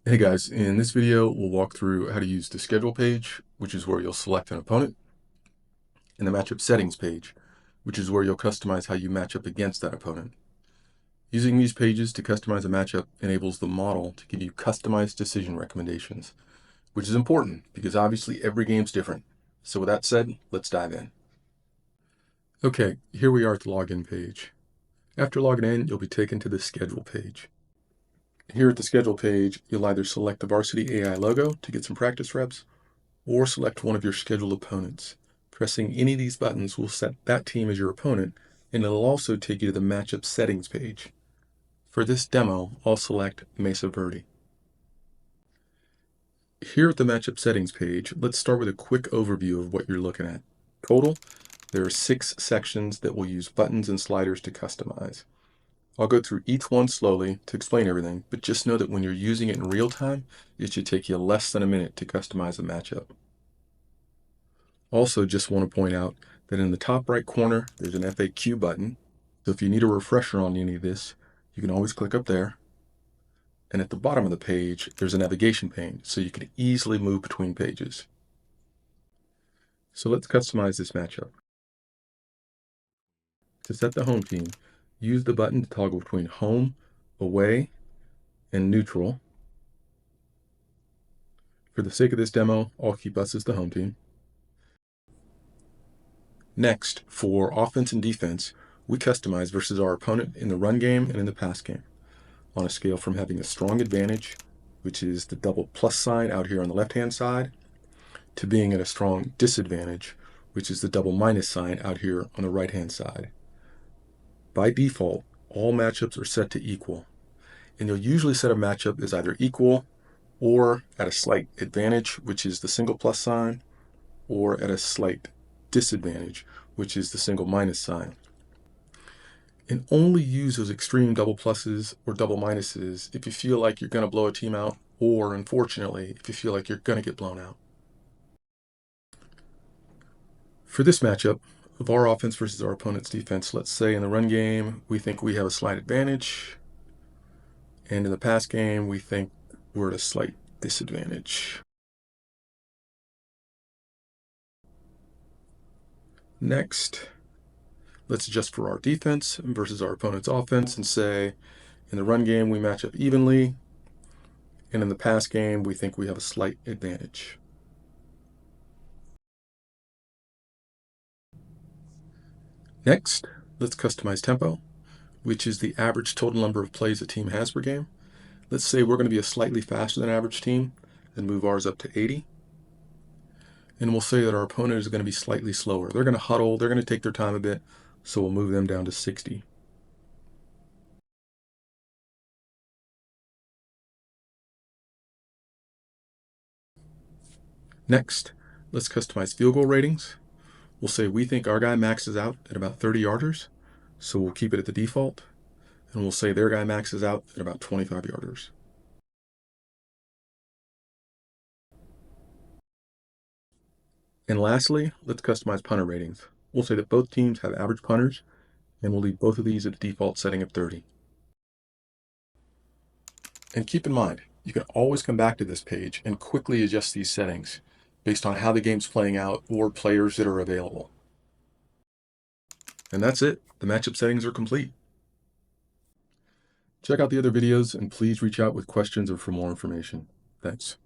Hey guys, in this video, we'll walk through how to use the schedule page, which is where you'll select an opponent, and the matchup settings page, which is where you'll customize how you match up against that opponent. Using these pages to customize a matchup enables the model to give you customized decision recommendations, which is important because obviously every game's different. So with that said, let's dive in. Okay, here we are at the login page. After logging in, you'll be taken to the schedule page. Here at the schedule page, you'll either select the Varsity AI logo to get some practice reps, or select one of your scheduled opponents. Pressing any of these buttons will set that team as your opponent, and it'll also take you to the matchup settings page. For this demo, I'll select Mesa Verde. Here at the matchup settings page, let's start with a quick overview of what you're looking at. Total, there are 6 sections that we'll use buttons and sliders to customize. I'll go through each one slowly to explain everything, but just know that when you're using it in real time, it should take you less than a minute to customize a matchup. Also, just want to point out that in the top right corner, there's an FAQ button. So if you need a refresher on any of this, you can always click up there. And at the bottom of the page, there's a navigation pane, so you can easily move between pages. So let's customize this matchup. To set the home team, use the button to toggle between home, away, and neutral. For the sake of this demo, I'll keep us as the home team. Next, for offense and defense, we customize versus our opponent in the run game and in the pass game, on a scale from having a strong advantage, which is the double plus sign out here on the left-hand side, to being at a strong disadvantage, which is the double minus sign out here on the right-hand side. By default, all matchups are set to equal, and you'll usually set a matchup as either equal or at a slight advantage, which is the single plus sign, or at a slight disadvantage, which is the single minus sign. And only use those extreme double pluses or double minuses if you feel like you're going to blow a team out, or unfortunately, if you feel like you're going to get blown out. For this matchup of our offense versus our opponent's defense, let's say in the run game, we think we have a slight advantage, and in the pass game, we think we're at a slight disadvantage. Next, let's adjust for our defense versus our opponent's offense and say in the run game, we match up evenly, and in the pass game, we think we have a slight advantage. Next, let's customize tempo, which is the average total number of plays a team has per game. Let's say we're going to be a slightly faster than average team and move ours up to 80. And we'll say that our opponent is going to be slightly slower. They're going to huddle, they're going to take their time a bit, so we'll move them down to 60. Next, let's customize field goal ratings. We'll say we think our guy maxes out at about 30 yarders, so we'll keep it at the default. And we'll say their guy maxes out at about 25 yarders. And lastly, let's customize punter ratings. We'll say that both teams have average punters, and we'll leave both of these at the default setting of 30. And keep in mind, you can always come back to this page and quickly adjust these settings based on how the game's playing out or players that are available. And that's it. The matchup settings are complete. Check out the other videos and please reach out with questions or for more information. Thanks.